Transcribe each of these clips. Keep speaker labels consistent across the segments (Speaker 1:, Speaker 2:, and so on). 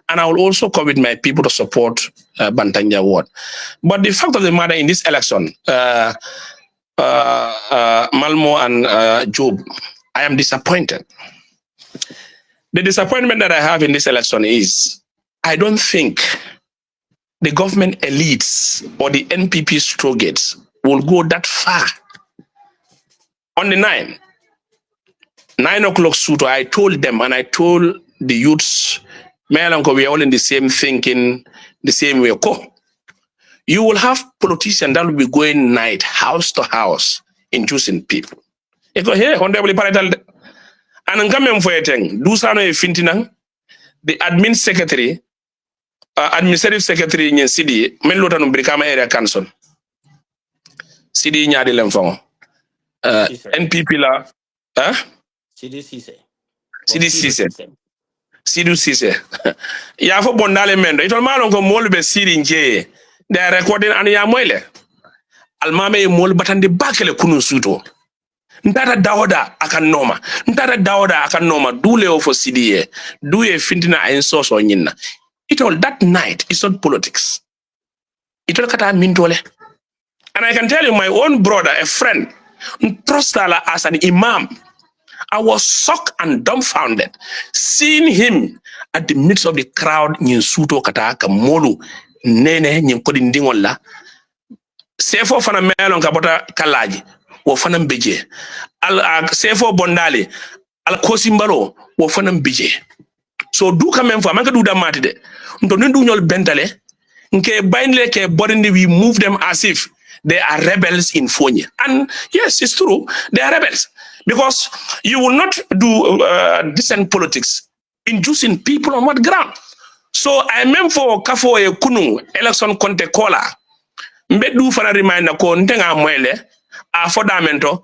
Speaker 1: And I will also call with my people to support Bantanja Ward. But the fact of the matter in this election, Malmo and Job, I am disappointed. The disappointment that I have in this election is I don't think the government elites or the NPP surrogates will go that far. On the 9 o'clock suit, I told them and I told the youths, we are all in the same thinking, the same way. You will have politicians that will be going night, house to house, inducing people. Eko here, honorable parital, and come for a thing. Dou Sanno e fintinang, the admin secretary, administrative secretary in CD, men lota no brikama area council. CD nyadi lemfong. NPP la,
Speaker 2: CD Cisse.
Speaker 1: Sidu Cisse. Ya fo bondale mendo. Ito malon ko molu be siri nje. They are recording and ya moile. Almame e molu batande bakele kunu suto. Ntata Dauda akanoma. Ntata Dauda akanoma. Dule ofo CDA. Duye fintina ensos o nyina. It all that night is not politics. It all kata mintole. And I can tell you, my own brother, a friend, Trostala as an imam, I was shocked and dumbfounded seeing him at the midst of the crowd in Suto Kataka Molu Nene Nykodindingola. Sefo fana melon kabota kalaji wo fana beje. Al sefo bondali al kosimbalo wo fana beje. So do come for manka do da matide. Nto ndu nyol bentale nke bainle ke bodindi we move them as if they are rebels in Fonya. And yes, it's true. They are rebels. Because you will not do decent politics inducing people on what ground. So I meant for Kafo e Kunu election conte kola. Mbedu fana reminder ko ntenga mwele a fondamento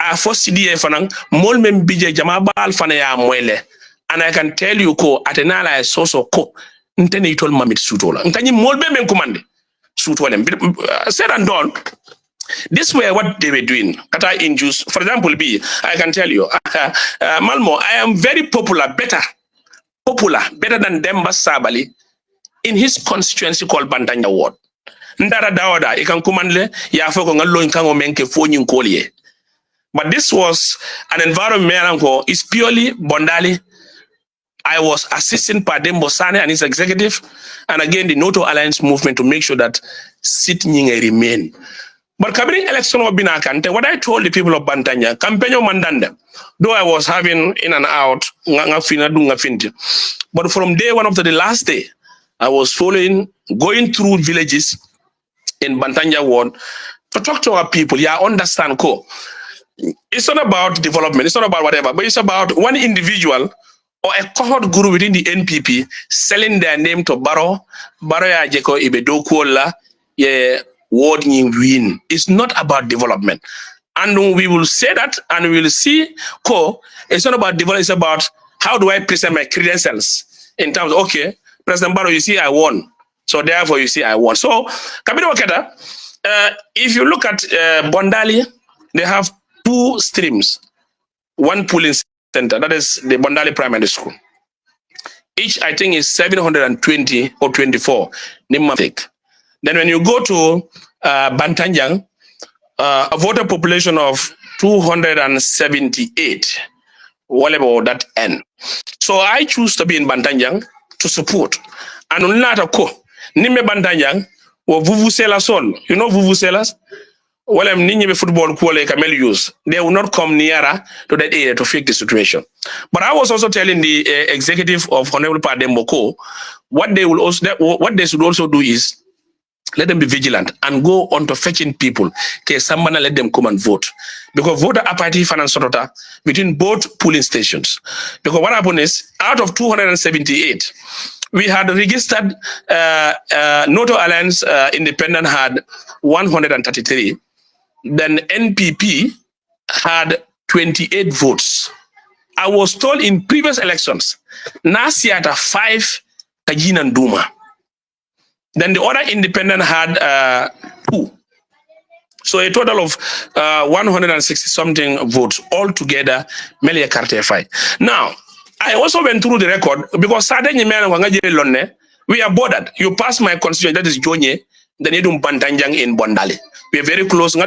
Speaker 1: a for CDA fanang mol mem bije jama bal fana ya mwele. And I can tell you ko atenala e soso ko ntene itol mamit sutola. Ntanyi mol be men commande. Said and done, this were what they were doing. Kata induce, for example, I can tell you, Malmo, I am very popular, better than Demba Sabali in his constituency called Bantanja Ward. Ndara Dauda, ikan kumandle, ya foko ngalo inkango menke fonyin kolye. But this was an environment is purely Bondali. I was assisting Padembo Sane and his executive, and again the NATO Alliance movement to make sure that sitting remain. But Kabiri election of Binakante, what I told the people of Bantanya, Campeño Mandanda, though I was having in and out, but from day one up to the last day, I was going through villages in Bantanya Ward to talk to our people. Yeah, understand, it's not about development, it's not about whatever, but it's about one individual or a cohort group within the NPP selling their name to Baro ya Jeko Ibedokuola, ye ward win. It's not about development. And we will say that and we will see, it's not about development, it's about how do I present my credentials in terms of, okay, President Baro, you see I won. So therefore you see I won. So, Kabino Waketa, if you look at Bondali, they have two streams. One polling center, that is the Bondali Primary School. Each, I think, is 720 or 24. Then when you go to Bantanjang, a voter population of 278, whatever that end. So I choose to be in Bantanjang to support. And unlata ko, Nime Bantanjang, or Vuvuzela Sol. You know Vuvuzelas? Well, I'm ninja football quality camel use. They will not come nearer to that area to fix the situation. But I was also telling the executive of Honorable Pademboko what they should also do is let them be vigilant and go on to fetching people. Okay, someone let them come and vote. Because voter apathy finance between both polling stations. Because what happened is out of 278, we had registered NATO Alliance Independent had 133. Then NPP had 28 votes. I was told in previous elections, Nasiata 5, Kajin and Duma. Then the other independent had 2. So a total of 160 something votes altogether, Melia Carte 5. Now, I also went through the record because we are bordered. You pass my constitution, that is Jonye, then you do Bantanjang in Bondali. We are very close. You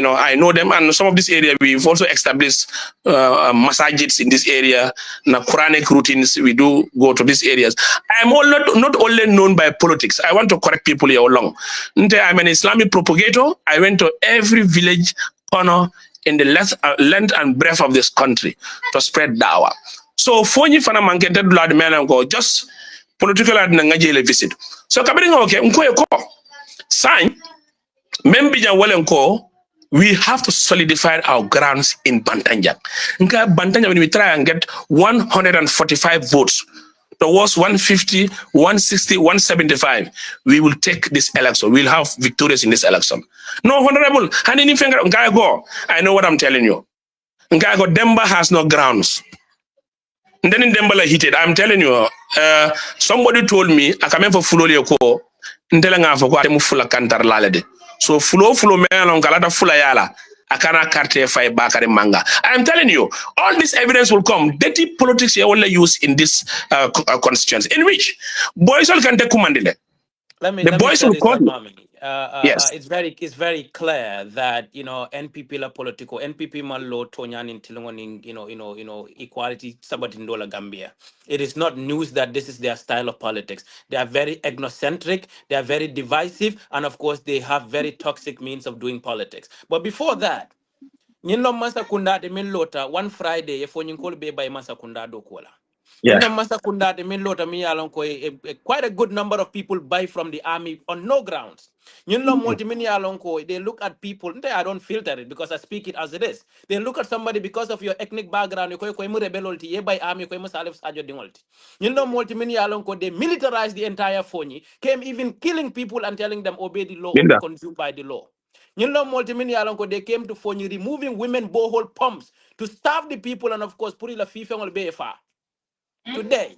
Speaker 1: know, I know them, and some of this area we've also established masajids in this area, na Quranic routines. We do go to these areas. I'm not only known by politics. I want to correct people here along. I'm an Islamic propagator. I went to every village corner in the length and breadth of this country to spread dawah. So fonyi fana mankete blood men go just political ad ngajele visit. So kabiri okay nko ko sign membija wale nko we have to solidify our grounds in Bantanjang. Nka Bantanjang when we try and get 145 votes towards 150, 160, 175, we will take this election. We'll have victorious in this election. No, honorable, I know what I'm telling you. Demba has no grounds. And then in Demba hit it. I'm telling you, somebody told me, I come for Fuloli ko, Ntelanga for Guatemu Fula Cantar Lalede. So Fulo me along Galata Fulayala. Akana Karte Fai Bakari Manga. I'm telling you, all this evidence will come. Dirty politics are only used in this constituency, in which boys all can take command.
Speaker 2: Let me
Speaker 1: Boys
Speaker 2: say
Speaker 1: will
Speaker 2: this,
Speaker 1: come. Yes.
Speaker 2: it's very clear that NPP la political NPP malo tonyan in Tilongoning equality sabatindola Gambia. It is not news that this is their style of politics. They are very ethnocentric, they are very divisive, and of course they have very toxic means of doing politics. But before that, Nyinlo Masakunda de Milota one Friday if you call be by Masakunda do kola.
Speaker 1: Yeah.
Speaker 2: Masakunda de Milota mi alonko quite a good number of people buy from the army on no grounds. Multimini alonko they look at people. I don't filter it because I speak it as it is. They look at somebody because of your ethnic background. You rebelolti ye by army ko salif sajo dingolti. Multimini alonko they militarized the entire Foni, came even killing people and telling them obey the law or be consumed by the law. They came to Fonyi removing women borehole pumps to starve the people and of course put la FIFA on BFA. Today,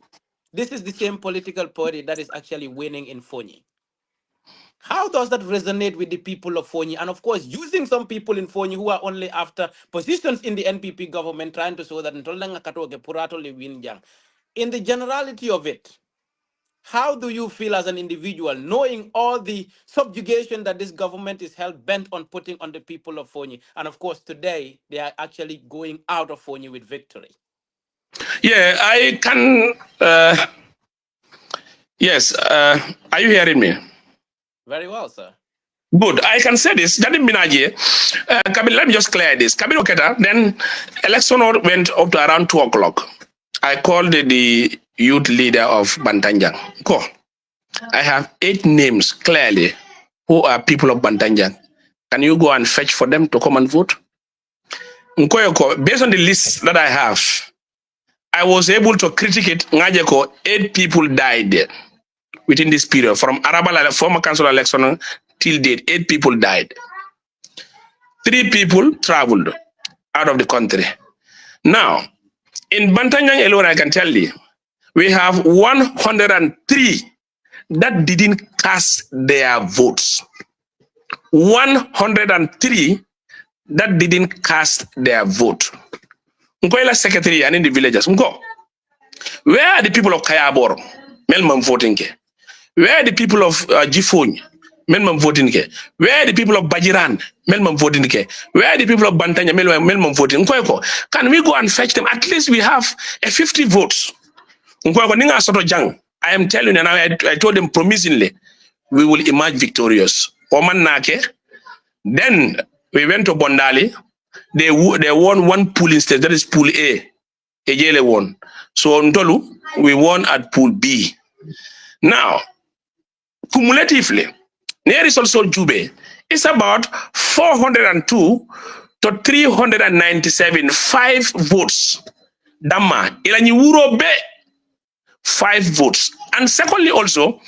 Speaker 2: this is the same political party that is actually winning in Fonyi. How does that resonate with the people of Fonyi? And of course, using some people in Fonyi who are only after positions in the NPP government trying to show that in the generality of it, how do you feel as an individual, knowing all the subjugation that this government is hell bent on putting on the people of Fonyi? And of course, today, they are actually going out of Fonyi with victory.
Speaker 1: Yeah, I can. Yes, are you hearing me?
Speaker 2: Very well, sir.
Speaker 1: Good. I can say this. Let me just clear this. Then election went up to around 2 o'clock. I called the youth leader of Bantanjang. I have 8 names clearly who are people of Bantanjang. Can you go and fetch for them to come and vote? Based on the list that I have, I was able to critique it. 8 people died within this period. From Arabal former council election till date, 8 people died. 3 people traveled out of the country. Now, in Bantanjang alone, I can tell you, we have 103 that didn't cast their votes. 103 that didn't cast their vote. Secretary and in the villages. Where are the people of Kayabor? Melman voting. Where are the people of Jifon? Melman voting. Where are the people of Bajiran? Melman voting. Where are the people of Bantanya? Melman voting. Can we go and fetch them? At least we have 50 votes. I am telling you, and I told them promisingly, we will emerge victorious. Then we went to Bondali. They won one pool instead. That is pool A. Ejele won. So Ntolu, we won at pool B. Now, cumulatively, there is also Jube. It's about 402 to 397, 5 votes. Dama, Ilani Wuro Be, 5 votes. And secondly, also,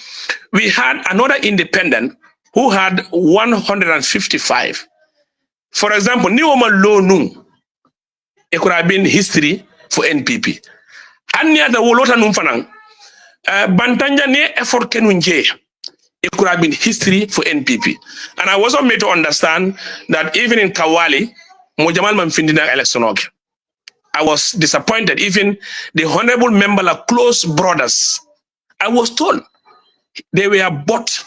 Speaker 1: we had another independent who had 155. For example, Nioma Lonu, it could have been history for NPP. Anya the Wolota Numfanang, Bantanja ne effort Kenunje, it could have been history for NPP. And I wasn't made to understand that even in Kawali, Mojamal Manfindina election. I was disappointed. Even the honorable member, like close brothers, I was told they were bought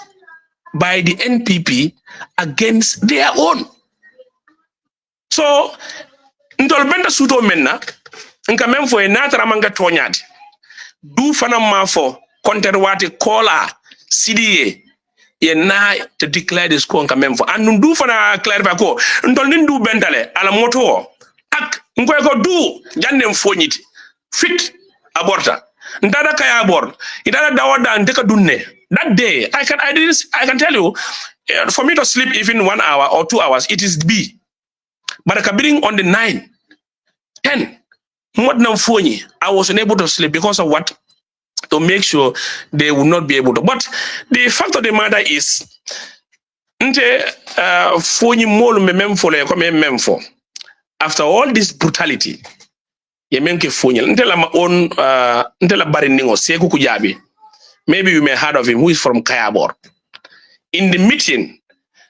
Speaker 1: by the NPP against their own. So, ntol benda suto menna, nka memfo e natara manga tonyati. Du fana mafo, konterwati kola, CDA, ye na to declare this ko nka memfo. And du fana clarify ko, ntol nindu bendale, ala moto, ak, nko ko du, jande mfonyiti, fit, aborta. Ndada kaya abort, idada dawada ndeka dunne. That day, I can tell you, for me to sleep even 1 hour or 2 hours, it is B. But I can bring on the 9, 10. I was unable to sleep because of what? To make sure they will not be able to. But the fact of the matter is, after all this brutality, maybe you may have heard of him, who is from Kayabor. In the meeting,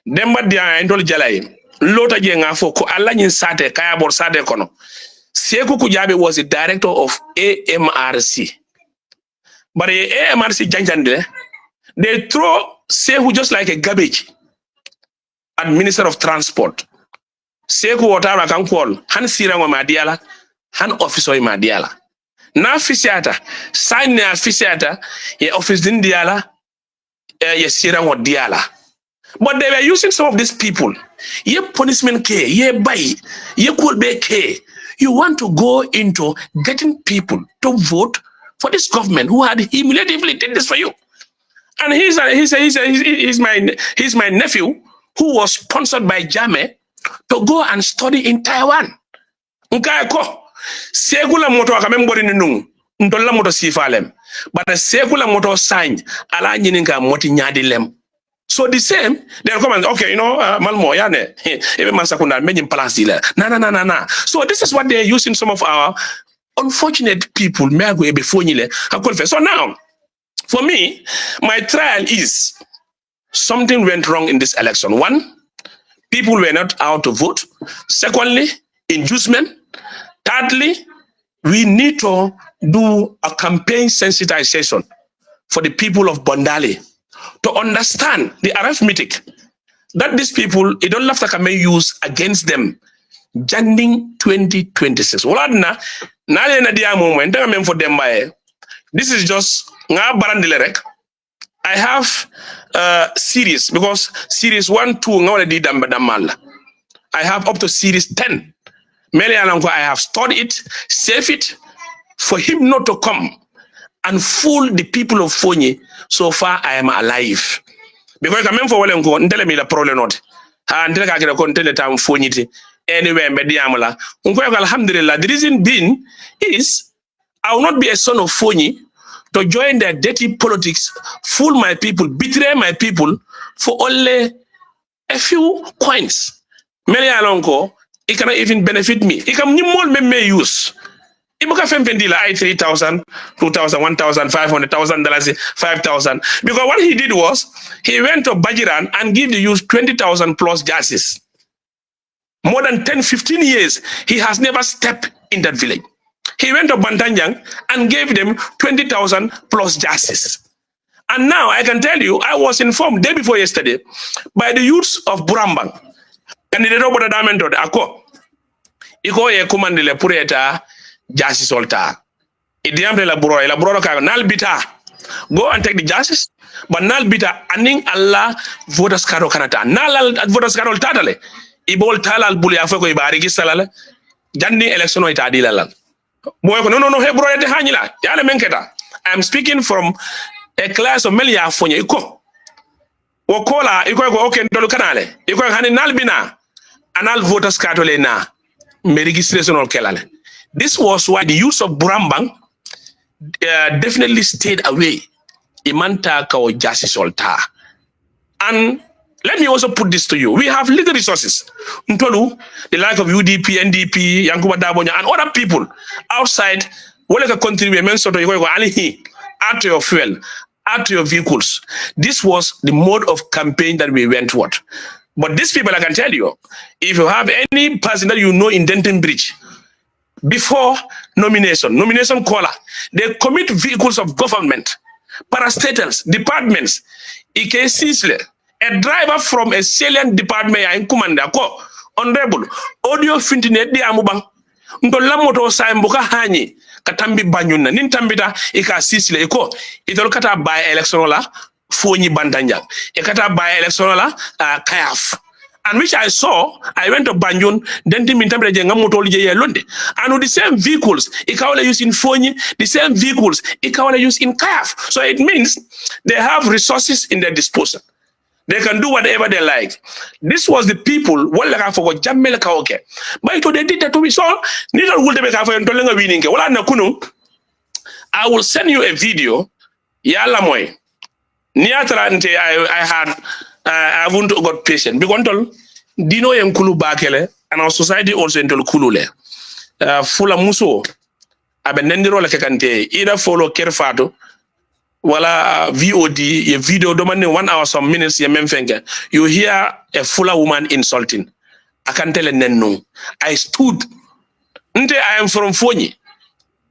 Speaker 1: Demba dia endol jalai, lota jenga fo ko alla nyin sate Kayabor sate kono. Seku Kujabi was the director of AMRC. But the AMRC janjande, they throw Seku just like a garbage at Minister of Transport. Seku Watara can call Han Sirango Madiala, Han Officer Madiala. Na fisiata, sign na fisiata, ye office din diala, ye Sirango diala. But they were using some of these people. Ye punishment K, ye buy, ye could be K. You want to go into getting people to vote for this government who had humiliatively did this for you. And he's my nephew who was sponsored by Jame to go and study in Taiwan. Nkaeko sekula moto akamembori nung ndola moto sifalem. But the sekula moto sign ala nyininka moti nyadilem. So the same, they'll come and, okay, you know, Malmo, yane, even Mansakunda, many palace dealer. Na. So this is what they're using some of our unfortunate people. So now, for me, my trial is something went wrong in this election. One, people were not out to vote. Secondly, inducement. Thirdly, we need to do a campaign sensitization for the people of Bondale to understand the arithmetic that these people, they don't have to come and use against them. Janding 2026. This is just I have series because series 1, 2 I have up to series 10. I have stored it, save it for him not to come and fool the people of Fonyi. So far, I am alive. Because I for well and tell me the problem not. And tell the time Fonyi anywhere mediamala. Alhamdulillah. The reason being is I will not be a son of Fonyi to join their dirty politics, fool my people, betray my people for only a few coins. Many alonko, it cannot even benefit me. It can me use. Ibuka Fempendila, I 3,000, 2,000, 1,000, $500,000, 5,000. Because what he did was, he went to Bajiran and gave the youth 20,000 plus jerseys. More than 10, 15 years, he has never stepped in that village. He went to Bantanyang and gave them 20,000 plus jerseys. And now I can tell you, I was informed day before yesterday by the youths of Burambang. And the robot diamond ako. Iko ye kumandile pureta Jasi solta. Idiamre la buro ka nal bita. Go and take the justice. But nal bita aning Allah voters karo kanata. Nal voters karo tatale. Ibol talal buli afeko ibari gisalale. Jandi election ita adilala. Boy no he bro de hanila. Yale menketa. I am speaking from a class of Melia Fonya iko. Wokola iko okay ndolu kanale. Iko hani nal bina. Anal voters katole na. Registration or kelale. This was why the use of Burambang definitely stayed away. Imanta kao jasi solta. And let me also put this to you. We have little resources. Ntolu, the like of UDP, NDP, Yankuba Dabonya, and other people outside, wale ka contribute men soto yiko add to your fuel, add to your vehicles. This was the mode of campaign that we went toward. But these people, I can tell you, if you have any person that you know in Denton Bridge, before nomination caller. They commit vehicles of government, parastatals, departments. Ike Sisle, a driver from a salient department in Commander Ko, Honorable, audio fintine di amubang. Ndola moto sa mbuka hani katambi banyuna nintambita ika Sisle iko itol kata by electoral la fonyi bandanja ikata by electoral la kayaf. And which I saw, I went to Banjun, then to Mintambre Jengamoto Lunde. And with the same vehicles, Ikawala use in Fonyi, the same vehicles, Ikawala use in Kayaf. So it means they have resources in their disposal. They can do whatever they like. This was the people, what like I forgot, Jamel Kaoke. But they did that to me. So, neither will they make a winning. I will send you a video. Yala moy. Niatrante, I haven't got patient. Because Dino and Kulu Bakele, and our society also into Kulule. Fula Muso, Abenendiro like Kante, either follow Kerfato, wala VOD, a video demanding 1 hour, some minutes, you hear a Fula woman insulting. I can tell a no. I stood. Nte, I am from Fonyi,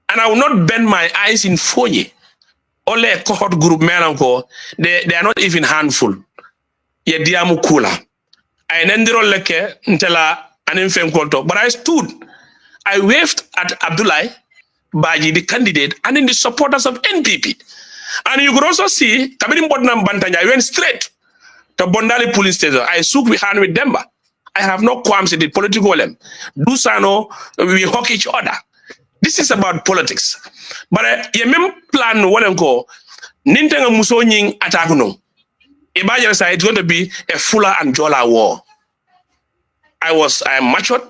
Speaker 1: and I will not bend my eyes in Fonyi. Only a cohort group, they are not even handful. Ye diamu kula. I nendiro leke ntela anim kolto. But I stood. I waved at Abdullah Baji, the candidate, and in the supporters of NPP. And you could also see Kabirim Bodnam Bantanya. I went straight to Bondali police station. I shook with hand with Demba. I have no qualms in the political them. Dou Sanno, we hawk each other. This is about politics. But ye mem plan walenko nintenga musonying atakuno. Imagine it's going to be a Fula and Jola war. I am matured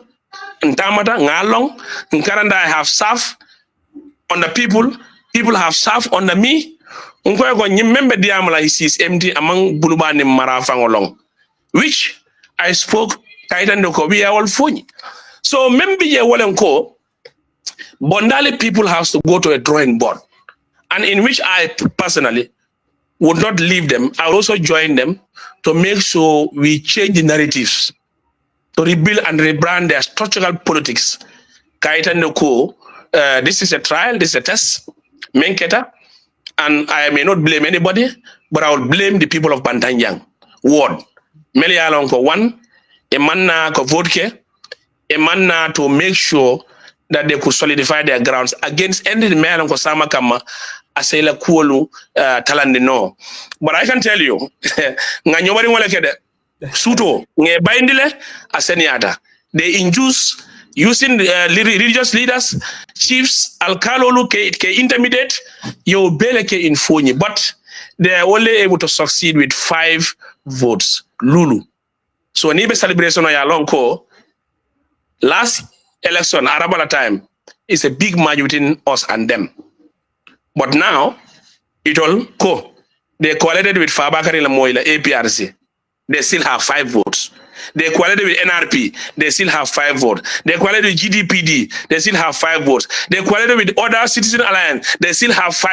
Speaker 1: in Tamata, Ngalong, in Karanda. I have served on the people have served under me. Remember the Amala is empty among Buluban and Marafangolong, which I spoke Kaitan Doko, we are all funny. So maybe ye Walenko, Bondali people have to go to a drawing board, and in which I personally would not leave them. I will also join them to make sure we change the narratives, to rebuild and rebrand their structural politics. Kaitan Doko, this is a trial, this is a test, Menketa, and I may not blame anybody, but I will blame the people of Bantanyang. Ward. Meli Alonko one, a manna ko vodke, a manna to make sure that they could solidify their grounds against any man ko sama kama asela kuolu talande no. But I can tell you, nganyobari wala kede suto nge bindile aseniata. They induce using religious leaders, chiefs, alkalolu ke intermediate, you bele ke infoni, but they are only able to succeed with 5 votes. Lulu. So nibe celebration ya lonko last election Arabala time is a big match between us and them. But now it all they coalited with Fabakari Lamoila APRC. They still have 5 votes. They coalited with NRP, they still have 5 votes. They coalited with GDPD, they still have 5 votes. They coalited with other citizen alliance, they still have 5